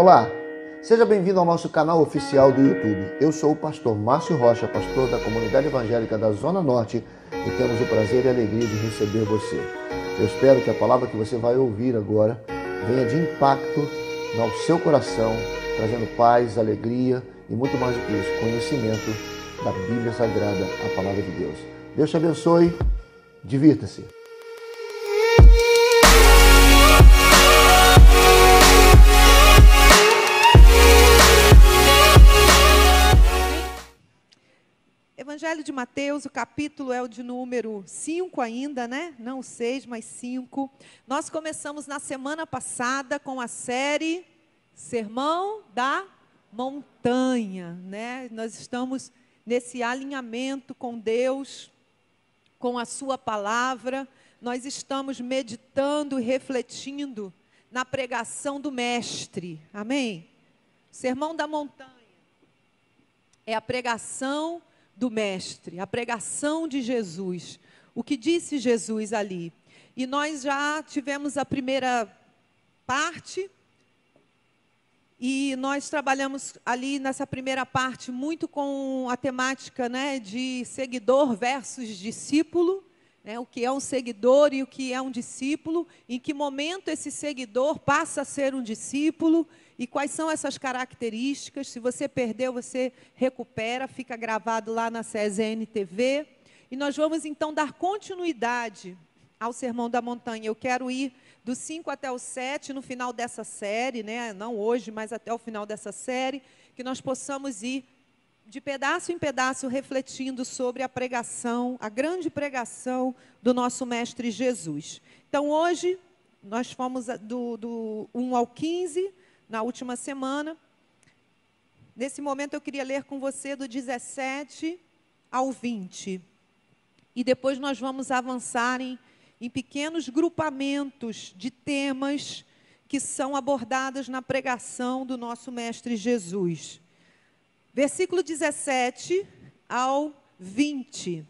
Olá, seja bem-vindo ao nosso canal oficial do YouTube. Eu sou o pastor Márcio Rocha, pastor da Comunidade Evangélica da Zona Norte, e temos o prazer e a alegria de receber você. Eu espero que a palavra que você vai ouvir agora venha de impacto ao seu coração, trazendo paz, alegria e muito mais do que isso, conhecimento da Bíblia Sagrada, a palavra de Deus. Deus te abençoe, divirta-se. Evangelho de Mateus, o capítulo é o de número 5 ainda, né? Não 6, mas 5. Nós começamos na semana passada com a série Sermão da Montanha, né? Nós estamos nesse alinhamento com Deus, com a sua palavra. Nós estamos meditando e refletindo na pregação do Mestre. Amém? O Sermão da Montanha é a pregação do Mestre, a pregação de Jesus, o que disse Jesus ali. E nós já tivemos a primeira parte, e nós trabalhamos ali nessa primeira parte muito com a temática, né, de seguidor versus discípulo, né, o que é um seguidor e o que é um discípulo, em que momento esse seguidor passa a ser um discípulo, e quais são essas características. Se você perdeu, você recupera, fica gravado lá na CSN TV. E nós vamos então dar continuidade ao Sermão da Montanha. Eu quero ir do 5 até o 7 no final dessa série, né? Não hoje, mas até o final dessa série, que nós possamos ir de pedaço em pedaço refletindo sobre a pregação, a grande pregação do nosso Mestre Jesus. Então hoje nós fomos do 1 ao 15, na última semana. Nesse momento eu queria ler com você do 17 ao 20. E depois nós vamos avançar em pequenos grupamentos de temas que são abordados na pregação do nosso Mestre Jesus. Versículo 17 ao 20.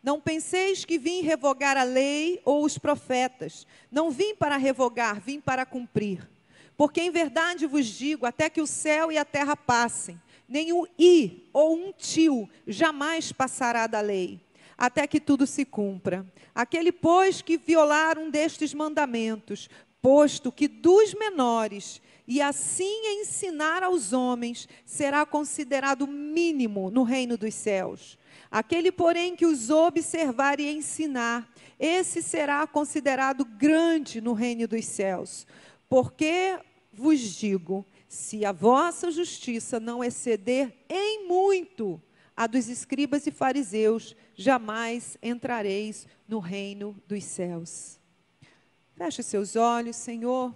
Não penseis que vim revogar a lei ou os profetas. Não vim para revogar, vim para cumprir. Porque em verdade vos digo, até que o céu e a terra passem, nem um i ou um tio jamais passará da lei, até que tudo se cumpra. Aquele, pois, que violar um destes mandamentos, posto que dos menores, e assim ensinar aos homens, será considerado mínimo no reino dos céus. Aquele, porém, que os observar e ensinar, esse será considerado grande no reino dos céus. Porque vos digo, se a vossa justiça não exceder em muito a dos escribas e fariseus, jamais entrareis no reino dos céus. Feche seus olhos, Senhor.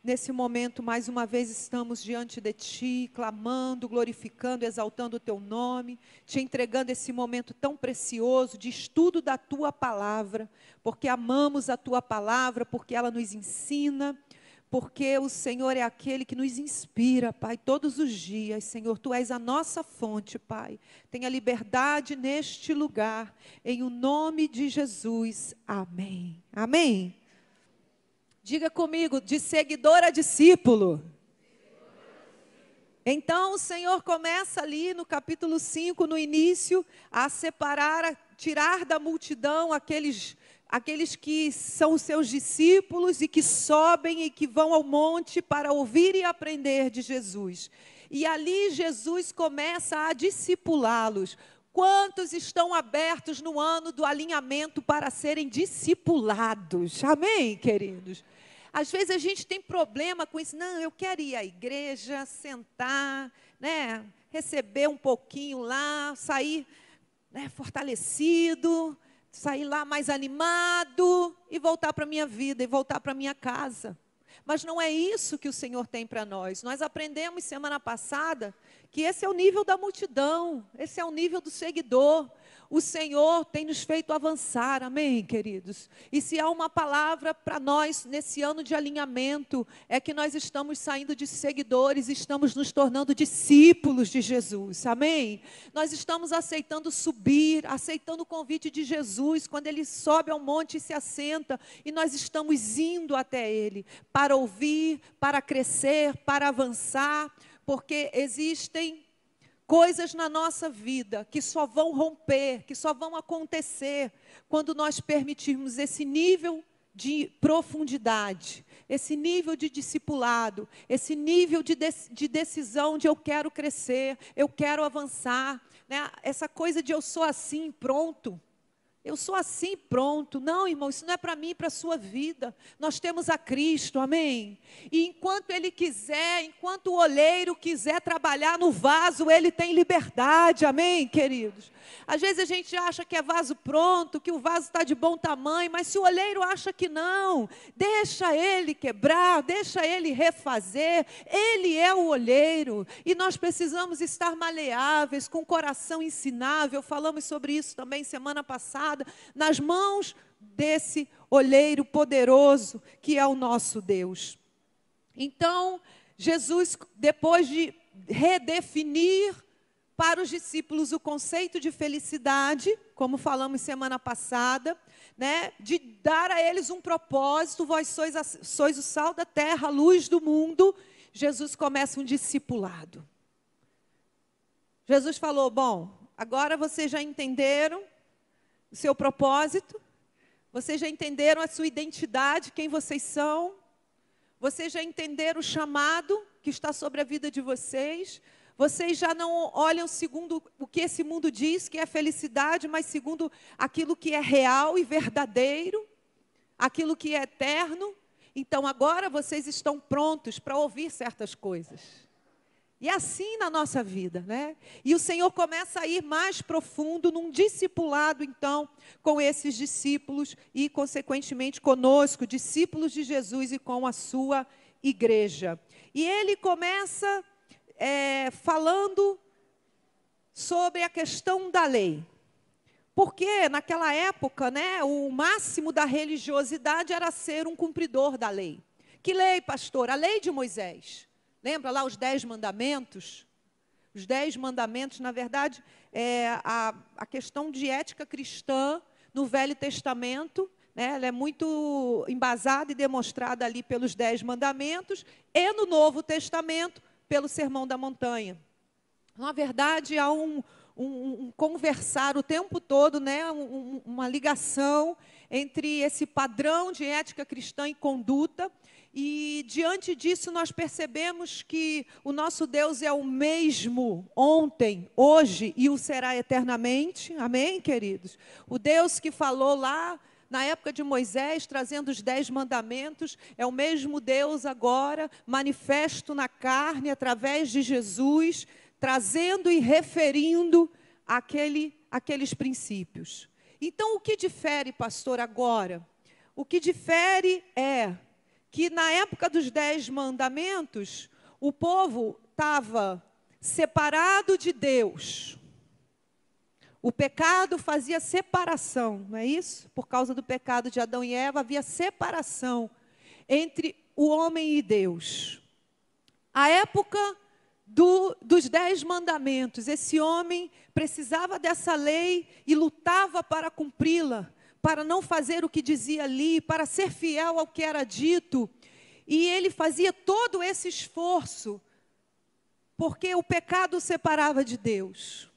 Nesse momento, mais uma vez, estamos diante de Ti, clamando, glorificando, exaltando o Teu nome, Te entregando esse momento tão precioso de estudo da Tua palavra, porque amamos a Tua palavra, porque ela nos ensina, porque o Senhor é aquele que nos inspira, Pai, todos os dias. Senhor, Tu és a nossa fonte, Pai. Tenha liberdade neste lugar, em o nome de Jesus. Amém. Amém. Diga comigo, de seguidor a discípulo. Então o Senhor começa ali no capítulo 5, no início, a separar, a tirar da multidão aqueles que são os seus discípulos e que sobem e que vão ao monte para ouvir e aprender de Jesus. E ali Jesus começa a discipulá-los. Quantos estão abertos no ano do alinhamento para serem discipulados? Amém, queridos? Às vezes a gente tem problema com isso. Não, eu quero ir à igreja, sentar, né, receber um pouquinho lá, sair, né, fortalecido, sair lá mais animado e voltar para a minha vida e voltar para a minha casa. Mas não é isso que o Senhor tem para nós. Nós aprendemos semana passada que esse é o nível da multidão, esse é o nível do seguidor. O Senhor tem nos feito avançar, amém, queridos? E se há uma palavra para nós nesse ano de alinhamento, é que nós estamos saindo de seguidores, estamos nos tornando discípulos de Jesus, amém? Nós estamos aceitando subir, aceitando o convite de Jesus, quando Ele sobe ao monte e se assenta, e nós estamos indo até Ele, para ouvir, para crescer, para avançar, porque existem coisas na nossa vida que só vão romper, que só vão acontecer quando nós permitirmos esse nível de profundidade, esse nível de discipulado, esse nível de decisão de eu quero crescer, eu quero avançar, né? Essa coisa de eu sou assim, pronto. Eu sou assim, pronto. Não, irmão, isso não é para mim, para a sua vida. Nós temos a Cristo, amém? E enquanto Ele quiser, enquanto o olheiro quiser trabalhar no vaso, Ele tem liberdade, amém, queridos? Às vezes a gente acha que é vaso pronto, que o vaso está de bom tamanho, mas se o olheiro acha que não, deixa ele quebrar, deixa ele refazer, ele é o olheiro, e nós precisamos estar maleáveis, com o coração ensinável, falamos sobre isso também semana passada, nas mãos desse olheiro poderoso, que é o nosso Deus. Então, Jesus, depois de redefinir para os discípulos o conceito de felicidade, como falamos semana passada, né, de dar a eles um propósito, vós sois o sal da terra, a luz do mundo, Jesus começa um discipulado. Jesus falou, bom, agora vocês já entenderam o seu propósito, vocês já entenderam a sua identidade, quem vocês são, vocês já entenderam o chamado que está sobre a vida de vocês. Vocês já não olham segundo o que esse mundo diz que é felicidade, mas segundo aquilo que é real e verdadeiro, aquilo que é eterno. Então agora vocês estão prontos para ouvir certas coisas. E é assim na nossa vida, né? E o Senhor começa a ir mais profundo num discipulado, então, com esses discípulos e, consequentemente, conosco, discípulos de Jesus e com a sua igreja. E Ele começa falando sobre a questão da lei. Porque naquela época, né, o máximo da religiosidade era ser um cumpridor da lei. Que lei, pastor? A lei de Moisés. Lembra lá os 10 mandamentos? Os 10 mandamentos, na verdade, a questão de ética cristã no Velho Testamento, né, ela é muito embasada e demonstrada ali pelos 10 mandamentos, e no Novo Testamento, pelo Sermão da Montanha. Na verdade, há um conversar o tempo todo, né, uma ligação entre esse padrão de ética cristã e conduta, e diante disso nós percebemos que o nosso Deus é o mesmo ontem, hoje e o será eternamente, amém, queridos? O Deus que falou lá na época de Moisés, trazendo os 10 mandamentos, é o mesmo Deus agora, manifesto na carne, através de Jesus, trazendo e referindo aqueles princípios. Então, o que difere, pastor, agora? O que difere é que na época dos 10 mandamentos, o povo estava separado de Deus. O pecado fazia separação, não é isso? Por causa do pecado de Adão e Eva, havia separação entre o homem e Deus. A época dos 10 mandamentos, esse homem precisava dessa lei e lutava para cumpri-la, para não fazer o que dizia ali, para ser fiel ao que era dito. E ele fazia todo esse esforço, porque o pecado o separava de Deus.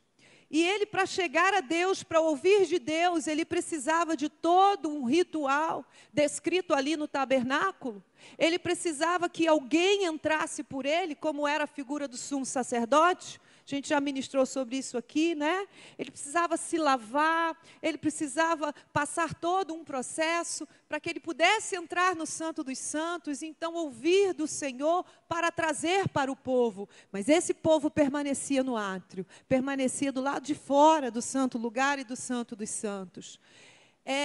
E ele, para chegar a Deus, para ouvir de Deus, ele precisava de todo um ritual descrito ali no tabernáculo. Ele precisava que alguém entrasse por ele, como era a figura do sumo sacerdote. A gente já ministrou sobre isso aqui, né? Ele precisava se lavar, ele precisava passar todo um processo para que ele pudesse entrar no Santo dos Santos, então ouvir do Senhor para trazer para o povo. Mas esse povo permanecia no átrio, permanecia do lado de fora do santo lugar e do Santo dos Santos.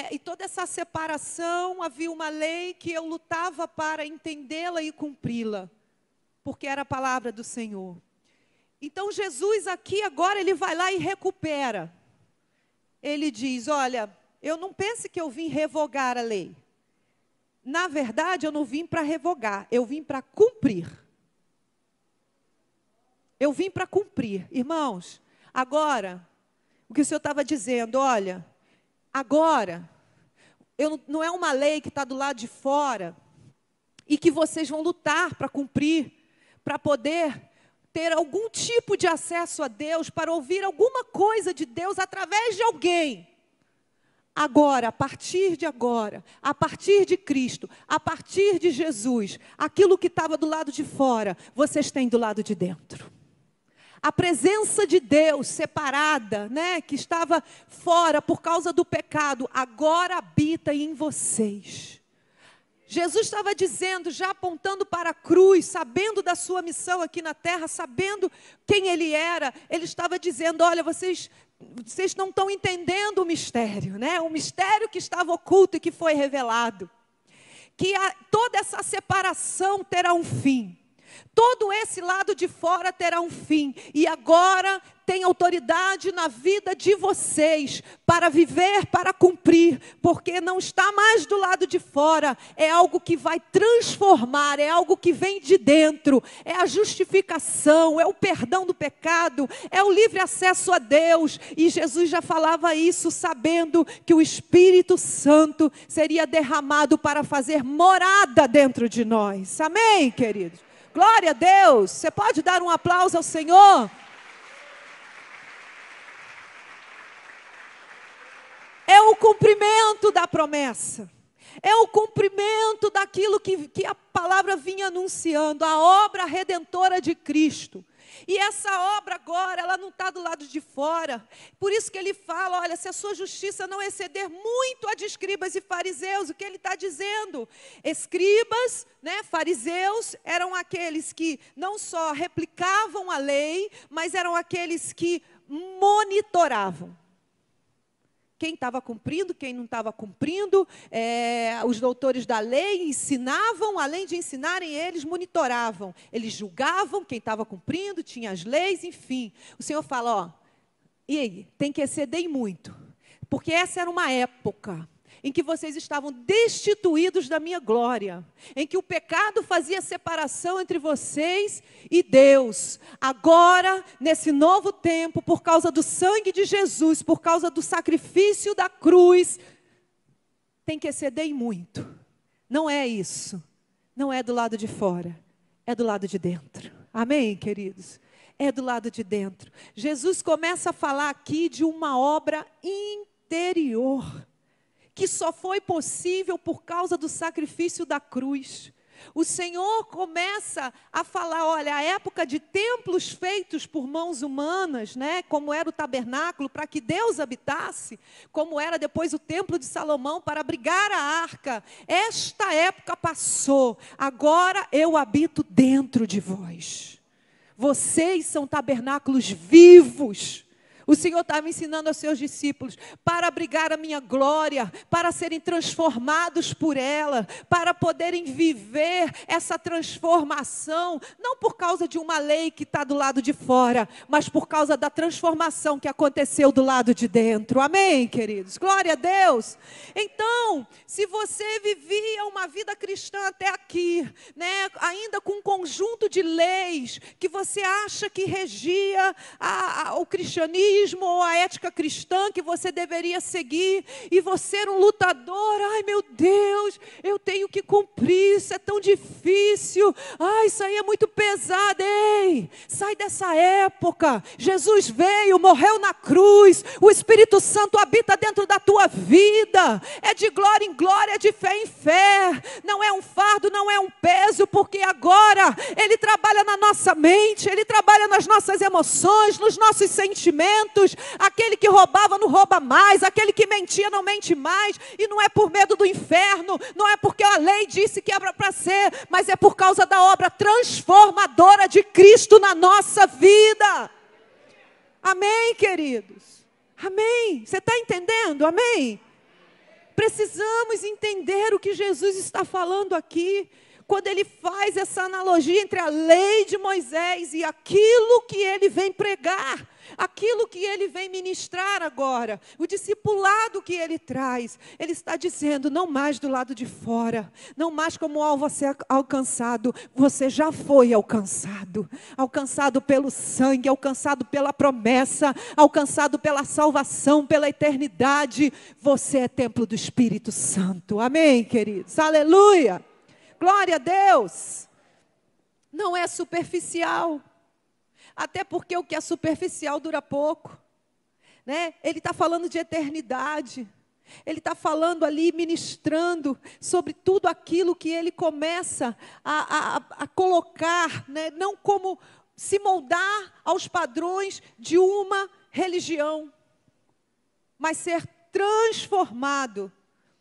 E toda essa separação, havia uma lei que eu lutava para entendê-la e cumpri-la, porque era a palavra do Senhor. Então, Jesus aqui agora, ele vai lá e recupera. ele diz, olha, eu não pense que eu vim revogar a lei. Na verdade, eu não vim para revogar, eu vim para cumprir. Eu vim para cumprir. Irmãos, agora, o que o Senhor estava dizendo, olha, agora, não é uma lei que está do lado de fora e que vocês vão lutar para cumprir, para poder ter algum tipo de acesso a Deus, para ouvir alguma coisa de Deus através de alguém. Agora, a partir de Cristo, a partir de Jesus, aquilo que estava do lado de fora, vocês têm do lado de dentro. A presença de Deus separada, né, que estava fora por causa do pecado, agora habita em vocês. Jesus estava dizendo, já apontando para a cruz, sabendo da sua missão aqui na terra, sabendo quem Ele era, Ele estava dizendo, olha, vocês não estão entendendo o mistério, né? O mistério que estava oculto e que foi revelado. Que toda essa separação terá um fim. Todo esse lado de fora terá um fim. E agora tem autoridade na vida de vocês para viver, para cumprir. Porque não está mais do lado de fora. É algo que vai transformar, é algo que vem de dentro. É a justificação, é o perdão do pecado, é o livre acesso a Deus. E Jesus já falava isso sabendo que o Espírito Santo seria derramado para fazer morada dentro de nós. Amém, queridos? Glória a Deus. Você pode dar um aplauso ao Senhor? É o cumprimento da promessa. É o cumprimento daquilo que a palavra vinha anunciando. A obra redentora de Cristo. E essa obra agora, ela não está do lado de fora. Por isso que ele fala, olha, se a sua justiça não exceder muito a de escribas e fariseus, o que ele está dizendo? Escribas, né, fariseus, eram aqueles que não só replicavam a lei, mas eram aqueles que monitoravam. Quem estava cumprindo, quem não estava cumprindo, os doutores da lei ensinavam, além de ensinarem, eles monitoravam. Eles julgavam quem estava cumprindo, tinha as leis, enfim. O Senhor fala, ó, e aí, tem que exceder em muito. Porque essa era uma época em que vocês estavam destituídos da minha glória, em que o pecado fazia separação entre vocês e Deus. Agora, nesse novo tempo, por causa do sangue de Jesus, por causa do sacrifício da cruz, tem que exceder em muito. Não é isso. Não é do lado de fora, é do lado de dentro. Amém, queridos? É do lado de dentro. Jesus começa a falar aqui de uma obra interior, que só foi possível por causa do sacrifício da cruz. O Senhor começa a falar, olha, a época de templos feitos por mãos humanas, né, como era o tabernáculo, para que Deus habitasse, como era depois o templo de Salomão, para abrigar a arca. Esta época passou, agora eu habito dentro de vós. Vocês são tabernáculos vivos. O Senhor estava ensinando aos seus discípulos para abrigar a minha glória, para serem transformados por ela, para poderem viver essa transformação, não por causa de uma lei que está do lado de fora, mas por causa da transformação que aconteceu do lado de dentro. Amém, queridos? Glória a Deus. Então, se você vivia uma vida cristã até aqui, né, ainda com um conjunto de leis que você acha que regia o cristianismo, ou a ética cristã que você deveria seguir, e você era um lutador, ai meu Deus, eu tenho que cumprir, isso é tão difícil, ai isso aí é muito pesado, ei, sai dessa época, Jesus veio, morreu na cruz, o Espírito Santo habita dentro da tua vida, é de glória em glória, é de fé em fé, não é um fardo, não é um peso, porque agora Ele trabalha na nossa mente, Ele trabalha nas nossas emoções, nos nossos sentimentos. Aquele que roubava não rouba mais, aquele que mentia não mente mais, e não é por medo do inferno, não é porque a lei disse que era para ser, mas é por causa da obra transformadora de Cristo na nossa vida. Amém, queridos? Amém? Você está entendendo? Amém? Precisamos entender o que Jesus está falando aqui, quando Ele faz essa analogia entre a lei de Moisés e aquilo que Ele vem pregar. aquilo que ele vem ministrar agora, o discipulado que ele traz, ele está dizendo, não mais do lado de fora, não mais como alvo a ser alcançado, você já foi alcançado, alcançado pelo sangue, alcançado pela promessa, alcançado pela salvação, pela eternidade, você é templo do Espírito Santo, amém, queridos, aleluia, glória a Deus, não é superficial, até porque o que é superficial dura pouco, né? Ele está falando de eternidade, ele está falando ali, ministrando sobre tudo aquilo que ele começa a colocar, né? Não como se moldar aos padrões de uma religião, mas ser transformado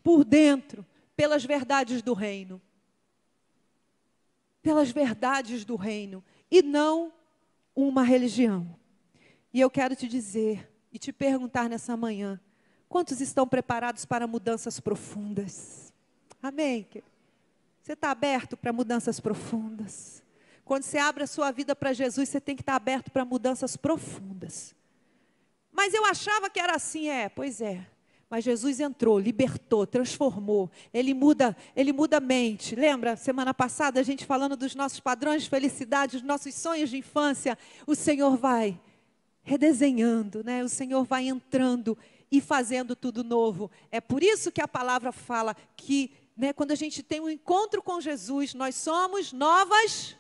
por dentro, pelas verdades do reino. Pelas verdades do reino, e não uma religião. E eu quero te dizer e te perguntar nessa manhã, quantos estão preparados para mudanças profundas? Amém? Você está aberto para mudanças profundas? Quando você abre a sua vida para Jesus, você tem que estar aberto para mudanças profundas. Mas eu achava que era assim, pois é. Mas Jesus entrou, libertou, transformou. Ele muda a mente. Lembra, semana passada, a gente falando dos nossos padrões de felicidade, dos nossos sonhos de infância. O Senhor vai redesenhando, né? O Senhor vai entrando e fazendo tudo novo. É por isso que a palavra fala que, né, quando a gente tem um encontro com Jesus, nós somos novas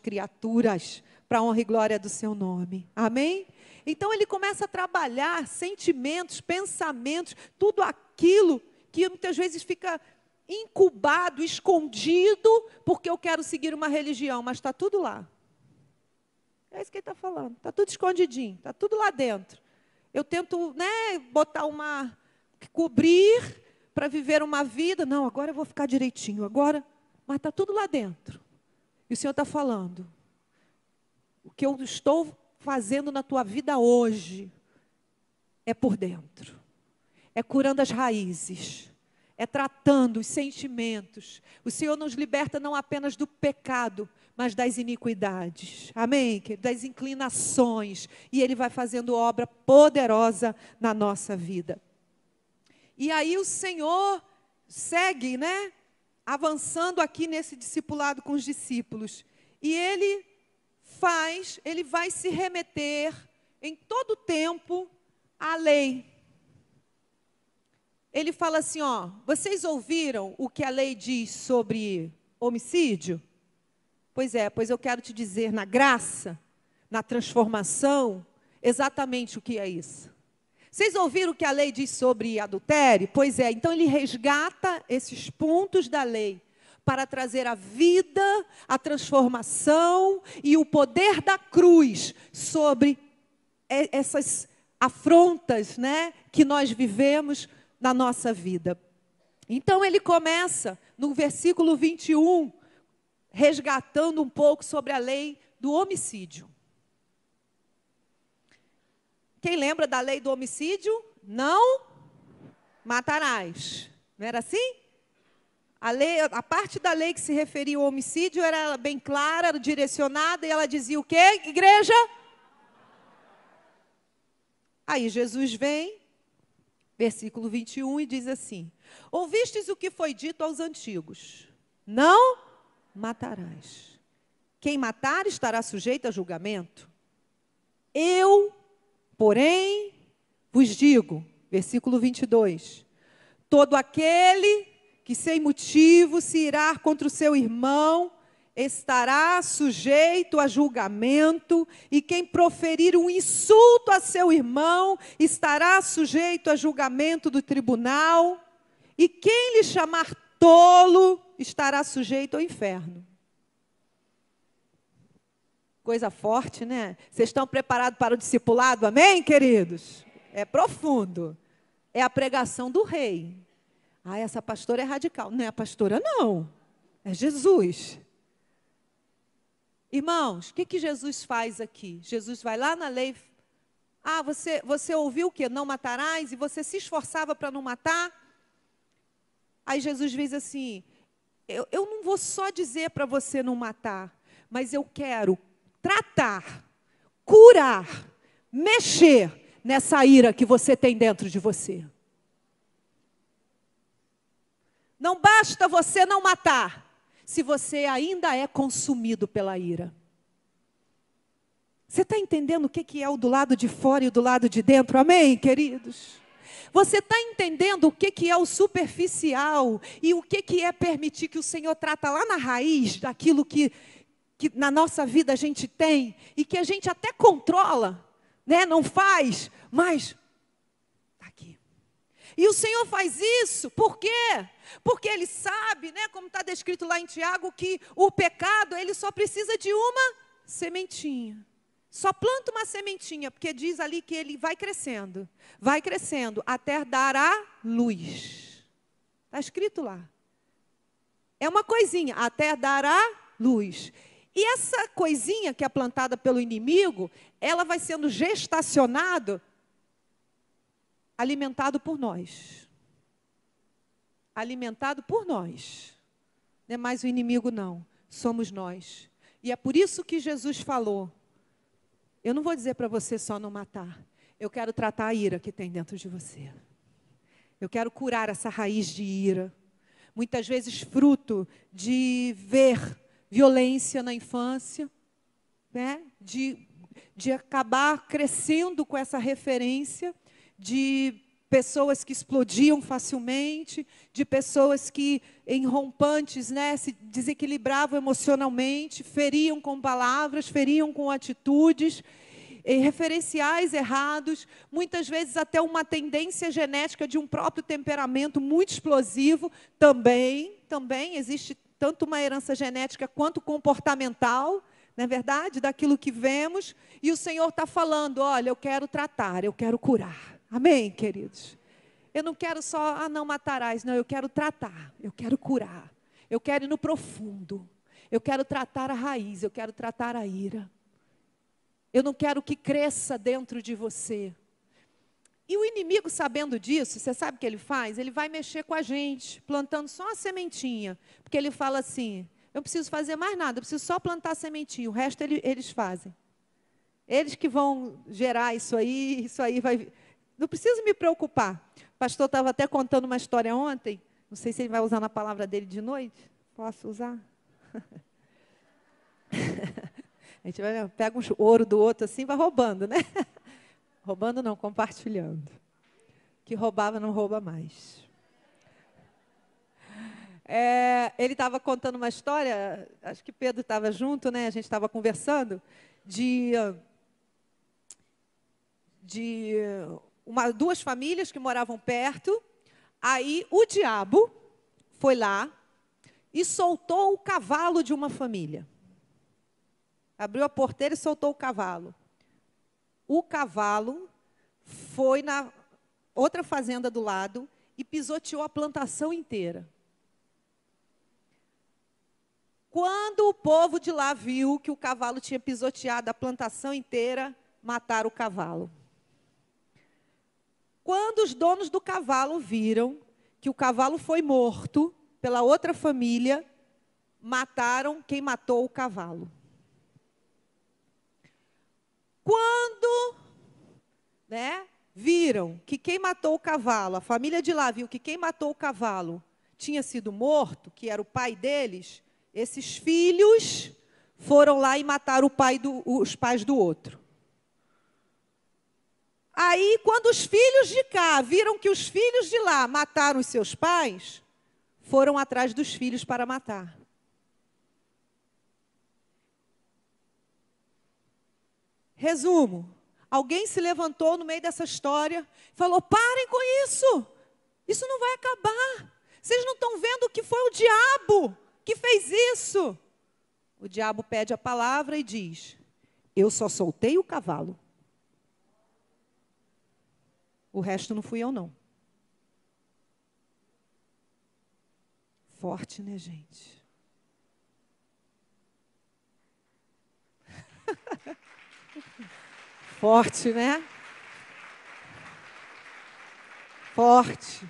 criaturas, para a honra e glória do seu nome. Amém? Então ele começa a trabalhar sentimentos, pensamentos, tudo aquilo que muitas vezes fica incubado, escondido, porque eu quero seguir uma religião, mas está tudo lá. É isso que ele está falando, está tudo escondidinho, está tudo lá dentro. Eu tento, né, cobrir para viver uma vida, não, agora eu vou ficar direitinho, mas está tudo lá dentro. E o Senhor está falando, o que eu estou fazendo na tua vida hoje é por dentro, é curando as raízes, é tratando os sentimentos. O Senhor nos liberta não apenas do pecado, mas das iniquidades, amém? Das inclinações, e Ele vai fazendo obra poderosa na nossa vida. E aí o Senhor segue, né, avançando aqui nesse discipulado com os discípulos, e Ele vai se remeter em todo tempo à lei. Ele fala assim, vocês ouviram o que a lei diz sobre homicídio? Pois eu quero te dizer, na graça, na transformação, exatamente o que é isso. Vocês ouviram o que a lei diz sobre adultério? Pois então ele resgata esses pontos da lei, para trazer a vida, a transformação e o poder da cruz sobre essas afrontas, né, que nós vivemos na nossa vida. Então ele começa no versículo 21, resgatando um pouco sobre a lei do homicídio. Quem lembra da lei do homicídio? Não matarás. Não era assim? A parte da lei que se referia ao homicídio era bem clara, era direcionada, e ela dizia o quê, igreja? Aí Jesus vem, versículo 21, e diz assim, ouvistes o que foi dito aos antigos, não matarás. Quem matar estará sujeito a julgamento. Eu, porém, vos digo, versículo 22, todo aquele que sem motivo se irá contra o seu irmão, estará sujeito a julgamento, e quem proferir um insulto a seu irmão, estará sujeito a julgamento do tribunal, e quem lhe chamar tolo, estará sujeito ao inferno. Coisa forte, né? Vocês estão preparados para o discipulado, amém, queridos? É profundo, é a pregação do rei. Essa pastora é radical. Não é a pastora, não. É Jesus. Irmãos, o que Jesus faz aqui? Jesus vai lá na lei. Você ouviu o quê? Não matarás? E você se esforçava para não matar? Aí Jesus diz assim, eu não vou só dizer para você não matar, mas eu quero tratar curar, mexer nessa ira que você tem dentro de você. Não basta você não matar, se você ainda é consumido pela ira. Você está entendendo o que é o do lado de fora e o do lado de dentro? Amém, queridos? Você está entendendo o que é o superficial e o que é permitir que o Senhor trata lá na raiz daquilo que na nossa vida a gente tem e que a gente até controla, né? Não faz, mas está aqui. E o Senhor faz isso, por quê? Porque Ele sabe, né, como está descrito lá em Tiago, que o pecado, ele só precisa de uma sementinha. Só planta uma sementinha, porque diz ali que ele vai crescendo, até dar a luz. Está escrito lá. É uma coisinha, até dar a luz. E essa coisinha que é plantada pelo inimigo, ela vai sendo gestacionado, alimentado por nós. Alimentado por nós. Não é mais o inimigo, não. Somos nós. E é por isso que Jesus falou, eu não vou dizer para você só não matar. Eu quero tratar a ira que tem dentro de você. Eu quero curar essa raiz de ira. Muitas vezes fruto de ver violência na infância, né? De acabar crescendo com essa referência, de pessoas que explodiam facilmente, de pessoas que, em rompantes, né, se desequilibravam emocionalmente, feriam com palavras, feriam com atitudes, referenciais errados, muitas vezes até uma tendência genética de um próprio temperamento muito explosivo. Também existe tanto uma herança genética quanto comportamental, não é verdade? Daquilo que vemos. E o Senhor está falando, olha, eu quero tratar, eu quero curar. Amém, queridos? Eu não quero só, não matarás, não, eu quero tratar, eu quero curar, eu quero ir no profundo, eu quero tratar a raiz, eu quero tratar a ira. Eu não quero que cresça dentro de você. E o inimigo, sabendo disso, você sabe o que ele faz? Ele vai mexer com a gente, plantando só a sementinha, porque ele fala assim, eu não preciso fazer mais nada, eu preciso só plantar a sementinha, o resto eles fazem. Eles que vão gerar isso aí vai... Não preciso me preocupar. O pastor estava até contando uma história ontem. Não sei se ele vai usar na palavra dele de noite. Posso usar? A gente pega um ouro do outro assim e vai roubando, né? Roubando não, compartilhando. Que roubava não rouba mais. Ele estava contando uma história, acho que Pedro estava junto, né? A gente estava conversando, duas famílias que moravam perto. Aí o diabo foi lá e soltou o cavalo de uma família. Abriu a porteira e soltou o cavalo. O cavalo foi na outra fazenda do lado e pisoteou a plantação inteira. Quando o povo de lá viu que o cavalo tinha pisoteado a plantação inteira, mataram o cavalo. Quando os donos do cavalo viram que o cavalo foi morto pela outra família, mataram quem matou o cavalo. Quando, né, viram que quem matou o cavalo, a família de lá viu que quem matou o cavalo tinha sido morto, que era o pai deles, esses filhos foram lá e mataram os pais do outro. Aí, quando os filhos de cá viram que os filhos de lá mataram os seus pais, foram atrás dos filhos para matar. Resumo, alguém se levantou no meio dessa história e falou, parem com isso, isso não vai acabar. Vocês não estão vendo que foi o diabo que fez isso? O diabo pede a palavra e diz, eu só soltei o cavalo. O resto não fui eu, não. Forte, né, gente? Forte, né? Forte.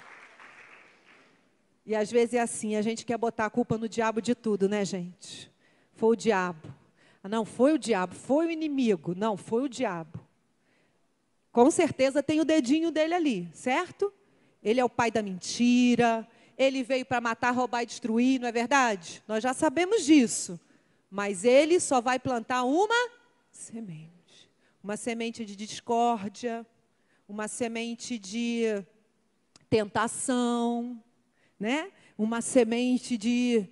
E às vezes é assim, a gente quer botar a culpa no diabo de tudo, né, gente? Foi o diabo. Ah, não, foi o diabo, foi o inimigo. Não, foi o diabo. Com certeza tem o dedinho dele ali, certo? Ele é o pai da mentira, ele veio para matar, roubar e destruir, não é verdade? Nós já sabemos disso. Mas ele só vai plantar uma semente de discórdia, uma semente de tentação, né? Uma semente de,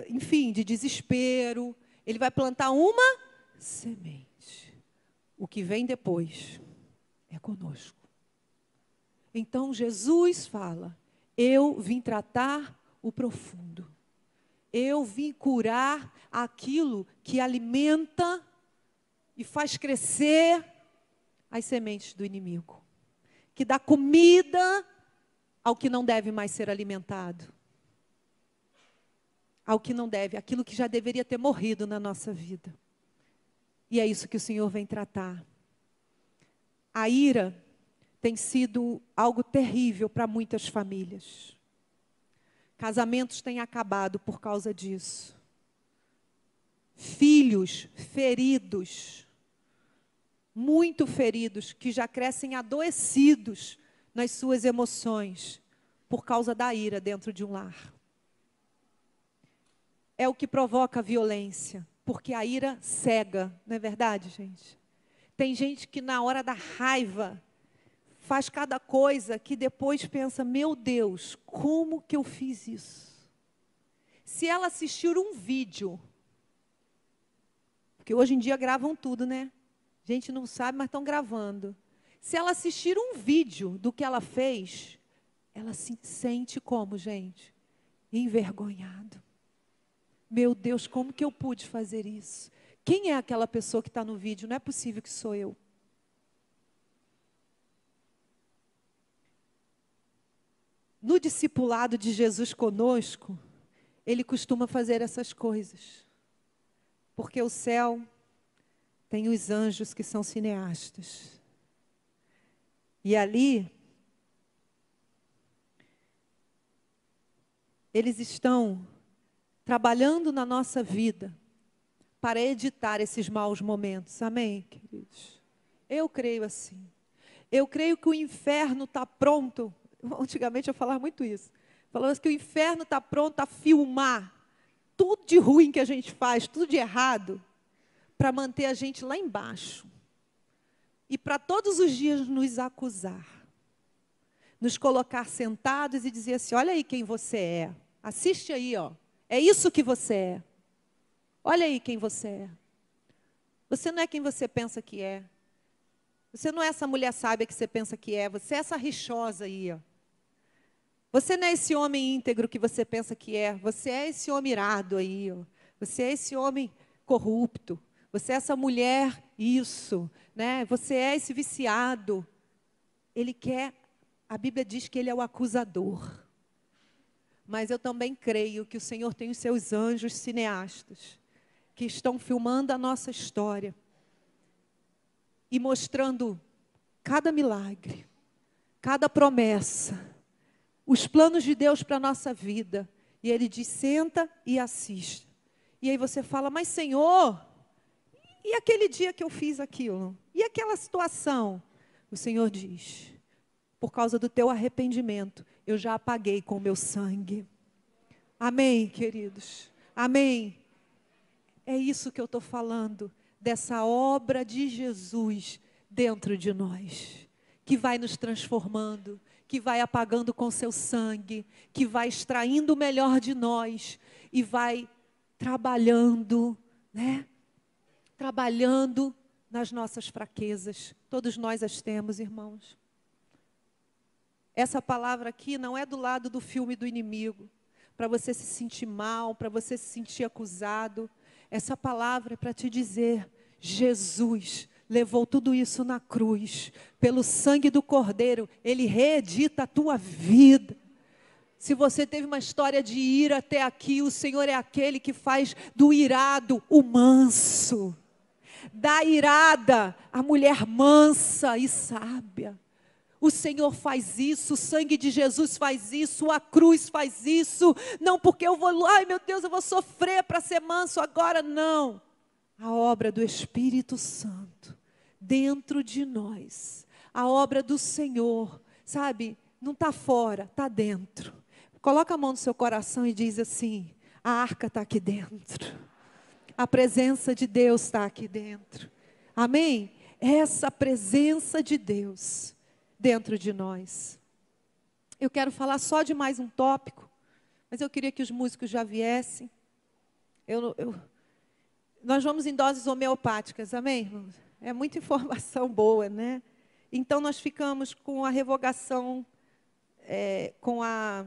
enfim, de desespero. Ele vai plantar uma semente. O que vem depois é conosco. Então Jesus fala: eu vim tratar o profundo. Eu vim curar aquilo que alimenta e faz crescer as sementes do inimigo, que dá comida ao que não deve mais ser alimentado, ao que não deve, aquilo que já deveria ter morrido na nossa vida. E é isso que o Senhor vem tratar. A ira tem sido algo terrível para muitas famílias. Casamentos têm acabado por causa disso. Filhos feridos, muito feridos, que já crescem adoecidos nas suas emoções, por causa da ira dentro de um lar. É o que provoca a violência, porque a ira cega, não é verdade, gente? Tem gente que na hora da raiva faz cada coisa que depois pensa: meu Deus, como que eu fiz isso? Se ela assistir um vídeo, porque hoje em dia gravam tudo, né? A gente não sabe, mas estão gravando. Se ela assistir um vídeo do que ela fez, ela se sente como, gente? Envergonhado. Meu Deus, como que eu pude fazer isso? Quem é aquela pessoa que está no vídeo? Não é possível que sou eu. No discipulado de Jesus conosco, ele costuma fazer essas coisas. Porque o céu tem os anjos que são cineastas. E ali, eles estão trabalhando na nossa vida para editar esses maus momentos. Amém, queridos? Eu creio assim. Eu creio que o inferno está pronto. Antigamente eu falava muito isso. Falava que o inferno está pronto a filmar tudo de ruim que a gente faz, tudo de errado, para manter a gente lá embaixo. E para todos os dias nos acusar. Nos colocar sentados e dizer assim: olha aí quem você é. Assiste aí, ó. É isso que você é. Olha aí quem você é. Você não é quem você pensa que é. Você não é essa mulher sábia que você pensa que é. Você é essa rixosa aí, ó. Você não é esse homem íntegro que você pensa que é. Você é esse homem irado aí, ó. Você é esse homem corrupto. Você é essa mulher isso, né? Você é esse viciado. Ele quer, a Bíblia diz que ele é o acusador. Mas eu também creio que o Senhor tem os seus anjos cineastas, que estão filmando a nossa história e mostrando cada milagre, cada promessa, os planos de Deus para a nossa vida. E Ele diz: senta e assista. E aí você fala: mas Senhor, e aquele dia que eu fiz aquilo? E aquela situação? O Senhor diz: por causa do teu arrependimento, eu já apaguei com o meu sangue. Amém, queridos? Amém? É isso que eu estou falando, dessa obra de Jesus dentro de nós, que vai nos transformando, que vai apagando com seu sangue, que vai extraindo o melhor de nós e vai trabalhando, né? Trabalhando nas nossas fraquezas. Todos nós as temos, irmãos. Essa palavra aqui não é do lado do filme do inimigo, para você se sentir mal, para você se sentir acusado. Essa palavra é para te dizer: Jesus levou tudo isso na cruz, pelo sangue do Cordeiro, Ele reedita a tua vida. Se você teve uma história de ira até aqui, o Senhor é aquele que faz do irado o manso, da irada a mulher mansa e sábia. O Senhor faz isso, o sangue de Jesus faz isso, a cruz faz isso. Não porque eu vou, ai meu Deus, eu vou sofrer para ser manso agora, não. A obra do Espírito Santo dentro de nós. A obra do Senhor, sabe, não está fora, está dentro. Coloca a mão no seu coração e diz assim: a arca está aqui dentro. A presença de Deus está aqui dentro. Amém? Essa presença de Deus dentro de nós. Eu quero falar só de mais um tópico, mas eu queria que os músicos já viessem. Nós vamos em doses homeopáticas, amém, irmãos? É muita informação boa, né? Então, nós ficamos com a revogação, com a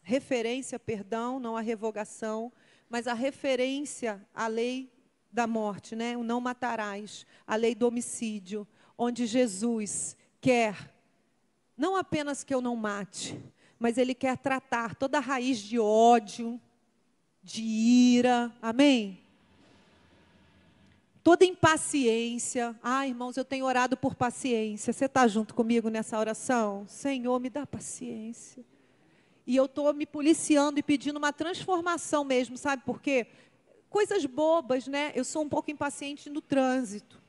referência, perdão, não a revogação, mas a referência à lei da morte, né? O não matarás, a lei do homicídio, onde Jesus quer, não apenas que eu não mate, mas Ele quer tratar toda a raiz de ódio, de ira, amém? Toda impaciência. Ah, irmãos, eu tenho orado por paciência. Você está junto comigo nessa oração? Senhor, me dá paciência. E eu estou me policiando e pedindo uma transformação mesmo, sabe por quê? Coisas bobas, né? Eu sou um pouco impaciente no trânsito.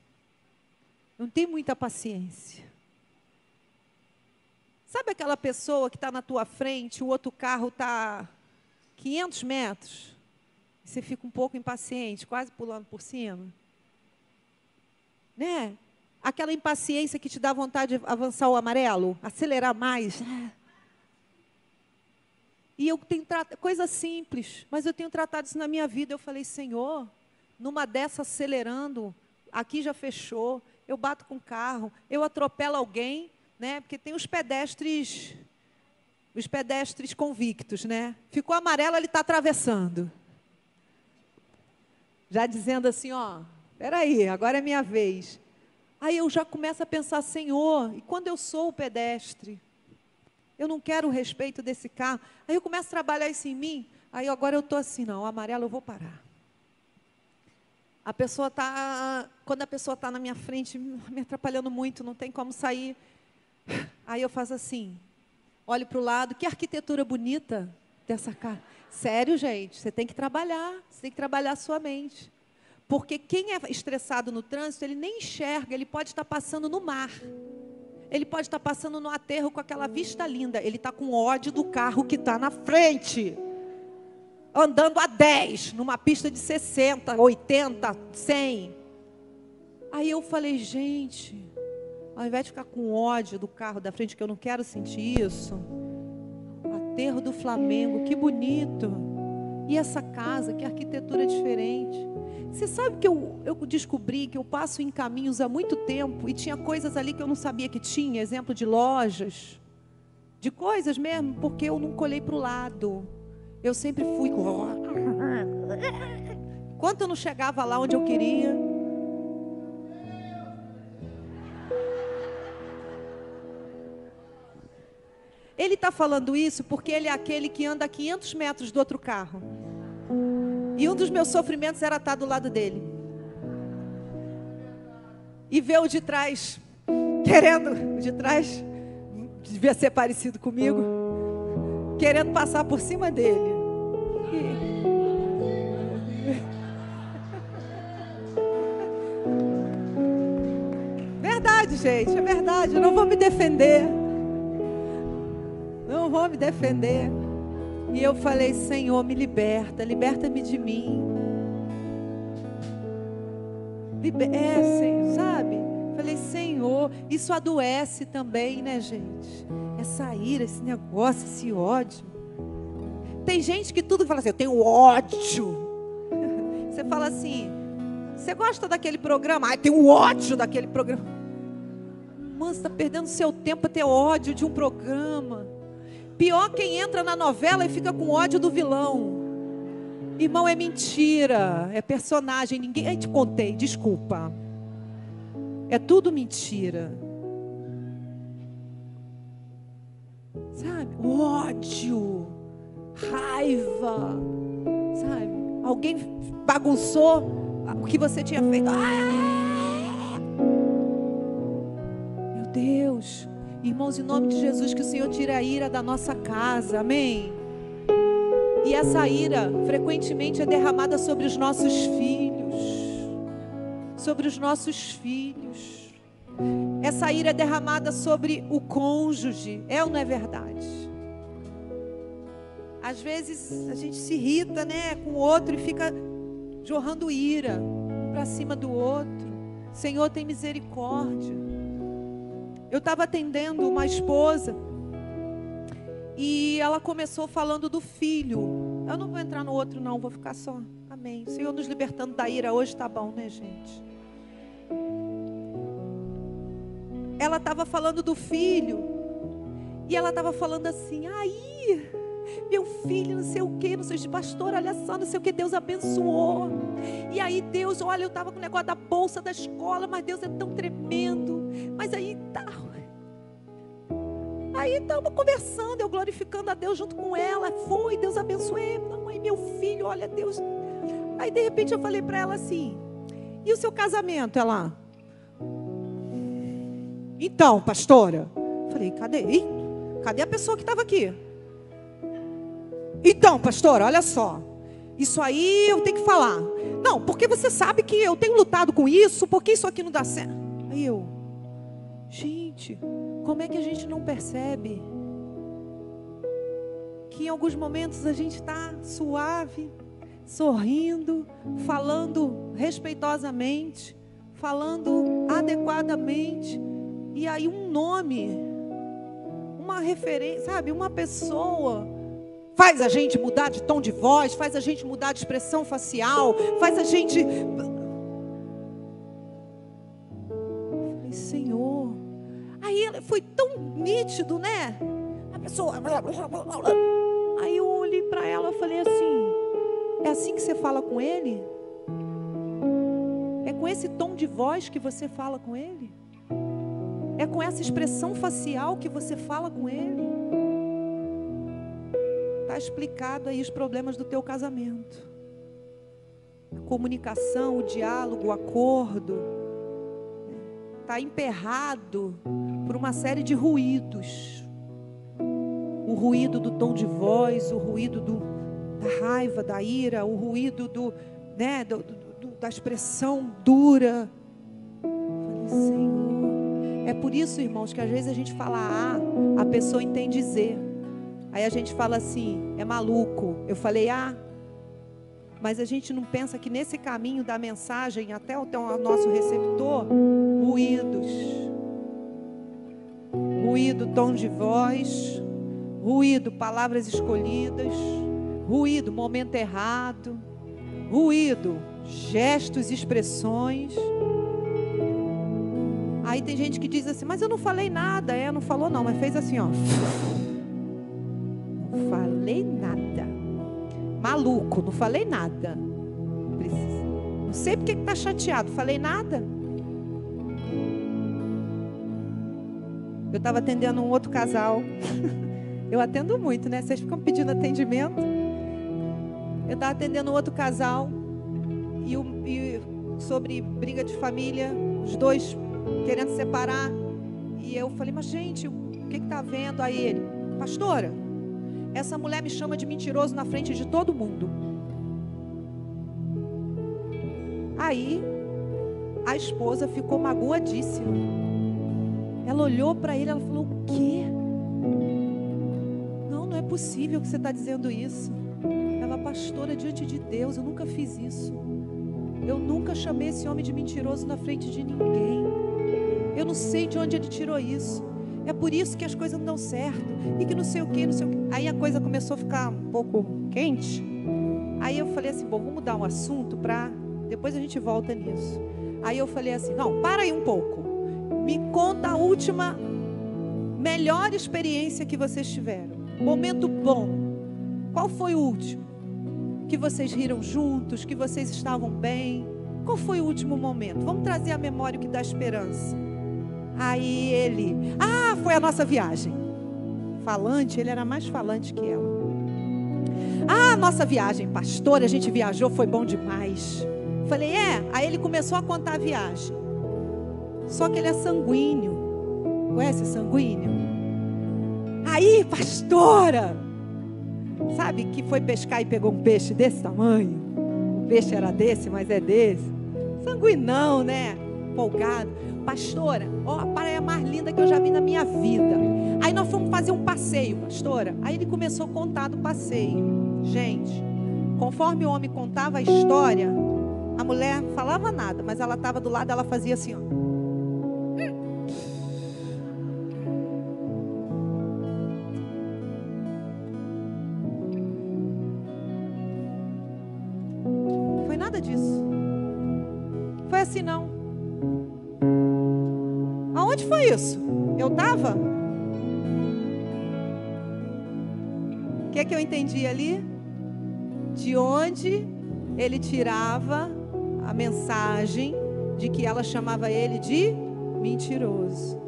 Não tenho muita paciência. Sabe aquela pessoa que está na tua frente, o outro carro está 500 metros? E você fica um pouco impaciente, quase pulando por cima? Né? Aquela impaciência que te dá vontade de avançar o amarelo, acelerar mais. E eu tenho coisa simples, mas eu tenho tratado isso na minha vida. Eu falei, Senhor, numa dessa acelerando, aqui já fechou, eu bato com o carro, eu atropelo alguém, né? Porque tem os pedestres convictos, né? Ficou amarelo, ele está atravessando. Já dizendo assim, ó, peraí, agora é minha vez. Aí eu já começo a pensar, Senhor, e quando eu sou o pedestre? Eu não quero o respeito desse carro. Aí eu começo a trabalhar isso em mim. Aí agora eu estou assim, não, o amarelo eu vou parar. Quando a pessoa está na minha frente, me atrapalhando muito, não tem como sair. Aí eu faço assim, olho para o lado, que arquitetura bonita dessa casa. Sério, gente, você tem que trabalhar a sua mente. Porque quem é estressado no trânsito, ele nem enxerga, ele pode estar passando no mar. Ele pode estar passando no aterro com aquela vista linda. Ele está com ódio do carro que está na frente. Andando a 10, numa pista de 60, 80, 100. Aí eu falei, gente, ao invés de ficar com ódio do carro da frente, que eu não quero sentir isso. Aterro do Flamengo, que bonito. E essa casa, que arquitetura diferente. Você sabe que eu descobri que eu passo em caminhos há muito tempo e tinha coisas ali que eu não sabia que tinha, exemplo de lojas, de coisas mesmo, porque eu não colhei para o lado. Eu sempre fui com... Enquanto eu não chegava lá onde eu queria... Ele está falando isso porque ele é aquele que anda a 500 metros do outro carro. E um dos meus sofrimentos era estar do lado dele. E ver o de trás, querendo, o de trás, devia ser parecido comigo, querendo passar por cima dele. Verdade, gente, é verdade, eu não vou me defender. Não vou me defender. E eu falei, Senhor, me liberta-me de mim. Senhor, sabe? Falei, Senhor, isso adoece também, né, gente? Essa ira, esse negócio, esse ódio. Tem gente que tudo fala assim, eu tenho ódio. Você fala assim, você gosta daquele programa? Ah, eu tenho ódio daquele programa. Mano, você está perdendo seu tempo para ter ódio de um programa. Pior quem entra na novela e fica com ódio do vilão. Irmão, é mentira, é personagem, ninguém... Eu te contei, desculpa. É tudo mentira. Sabe? Ódio, raiva, sabe? Alguém bagunçou o que você tinha feito. Meu Deus. Irmão, irmãos, em nome de Jesus, que o Senhor tire a ira da nossa casa, amém? E essa ira, frequentemente, é derramada sobre os nossos filhos. Sobre os nossos filhos. Essa ira é derramada sobre o cônjuge, é ou não é verdade? Às vezes, a gente se irrita, né, com o outro e fica jorrando ira um para cima do outro. Senhor, tem misericórdia. Eu estava atendendo uma esposa e ela começou falando do filho. Eu não vou entrar no outro não, vou ficar só. Amém. O Senhor nos libertando da ira hoje tá bom, né, gente? Ela estava falando do filho e ela estava falando assim, aí, meu filho, não sei o que, não sei de pastor, olha só, não sei o que, Deus abençoou. E aí Deus, olha, eu estava com o negócio da bolsa da escola, mas Deus é tão tremendo. Mas aí tá. Aí estamos conversando, eu glorificando a Deus junto com ela. Foi, Deus abençoe. Não, aí meu filho, olha Deus. Aí de repente eu falei para ela assim, e o seu casamento? Ela, então, pastora. Falei, cadê a pessoa que estava aqui? Então, pastora, olha só. Isso aí eu tenho que falar. Não, porque você sabe que eu tenho lutado com isso, porque isso aqui não dá certo. Aí eu, gente, como é que a gente não percebe que em alguns momentos a gente está suave, sorrindo, falando respeitosamente, falando adequadamente, e aí um nome, uma referência, sabe, uma pessoa faz a gente mudar de tom de voz, faz a gente mudar de expressão facial, faz a gente... Falei, Senhor. Aí foi tão nítido, né? A pessoa... Aí eu olhei para ela e falei assim, é assim que você fala com ele? É com esse tom de voz que você fala com ele? É com essa expressão facial que você fala com ele? Está explicado aí os problemas do teu casamento. A comunicação, o diálogo, o acordo. Está emperrado por uma série de ruídos. O ruído do tom de voz, o ruído da raiva, da ira, o ruído da expressão dura. Eu falei, Senhor. É por isso, irmãos, que às vezes a gente fala A, a pessoa entende Z. Aí a gente fala assim, é maluco. Eu falei, mas a gente não pensa que nesse caminho da mensagem até o nosso receptor, ruído, tom de voz, ruído, palavras escolhidas, ruído, momento errado, ruído, gestos, expressões. Aí tem gente que diz assim, mas eu não falei nada. Não falou não, mas fez assim, ó. Não falei nada. Maluco, não falei nada. Não sei porque que tá chateado, falei nada. Eu estava atendendo um outro casal. Eu atendo muito, né? Vocês ficam pedindo atendimento. Eu estava atendendo um outro casal. E sobre briga de família, os dois querendo se separar. E eu falei, mas gente, o que está havendo? Aí ele, pastora, essa mulher me chama de mentiroso na frente de todo mundo. Aí a esposa ficou magoadíssima. Ela olhou para ele, ela falou, o quê? Não é possível que você está dizendo isso. Ela, pastora, diante de Deus, eu nunca fiz isso. Eu nunca chamei esse homem de mentiroso na frente de ninguém. Eu não sei de onde ele tirou isso. É por isso que as coisas não dão certo. E que não sei o que, não sei o que. Aí a coisa começou a ficar um pouco quente. Aí eu falei assim, bom, vamos mudar um assunto para... Depois a gente volta nisso. Aí eu falei assim, não, para aí um pouco. Me conta a última, melhor experiência que vocês tiveram. Momento bom. Qual foi o último? Que vocês riram juntos, que vocês estavam bem. Qual foi o último momento? Vamos trazer à memória o que dá esperança. Aí ele, foi a nossa viagem. Falante, ele era mais falante que ela. Nossa viagem, pastor, a gente viajou, foi bom demais. Falei, Aí ele começou a contar a viagem. Só que ele é sanguíneo. Conhece sanguíneo? Aí, pastora, sabe que foi pescar e pegou um peixe desse tamanho? O peixe era desse, mas é desse. Sanguinão, né? Folgado. Pastora, ó, a praia mais linda que eu já vi na minha vida. Aí nós fomos fazer um passeio, pastora. Aí ele começou a contar do passeio. Gente, conforme o homem contava a história, a mulher não falava nada, mas ela estava do lado, ela fazia assim, ó. Foi nada disso. Foi assim não. Aonde foi isso? Eu estava? O que eu entendi ali? De onde ele tirava a mensagem de que ela chamava ele de mentiroso.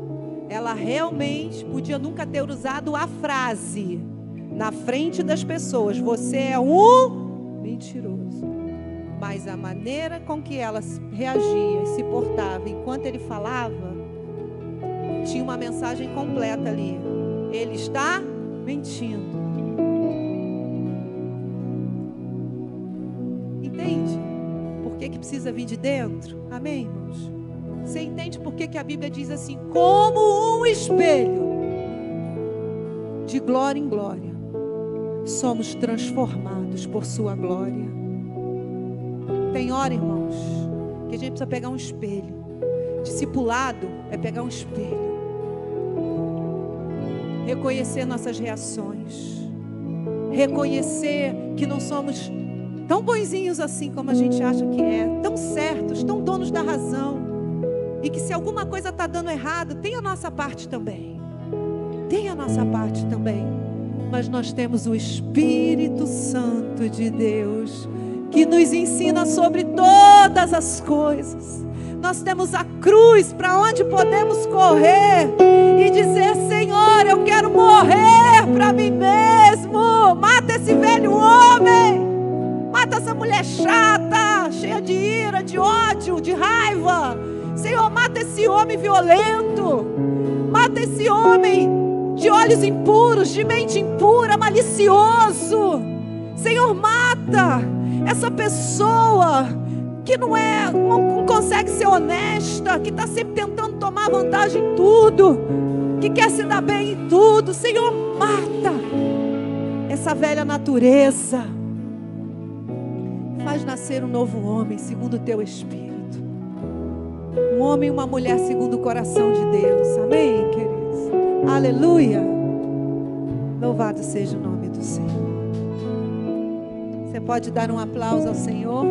Ela realmente podia nunca ter usado a frase na frente das pessoas: você é um mentiroso. Mas a maneira com que ela reagia e se portava enquanto ele falava, tinha uma mensagem completa ali. Ele está mentindo. Entende? Por que precisa vir de dentro? Amém, irmãos? Você entende por que a Bíblia diz assim: como um espelho, de glória em glória, somos transformados por sua glória. Tem hora, irmãos, que a gente precisa pegar um espelho. Discipulado é pegar um espelho, reconhecer nossas reações, reconhecer que não somos tão bonzinhos assim como a gente acha que é, tão certos, tão donos da razão, e que se alguma coisa está dando errado, tem a nossa parte também, mas nós temos o Espírito Santo de Deus, que nos ensina sobre todas as coisas. Nós temos a cruz para onde podemos correr e dizer: Senhor, eu quero morrer para mim mesmo. Mata esse velho homem, mata essa mulher chata, cheia de ira, de ódio, de raiva. Senhor, mata esse homem violento, mata esse homem de olhos impuros, de mente impura, malicioso. Senhor, mata essa pessoa que não consegue ser honesta, que está sempre tentando tomar vantagem em tudo, que quer se dar bem em tudo. Senhor, mata essa velha natureza, faz nascer um novo homem segundo o teu Espírito, um homem e uma mulher segundo o coração de Deus. Amém, queridos? Aleluia. Louvado seja o nome do Senhor. Você pode dar um aplauso ao Senhor?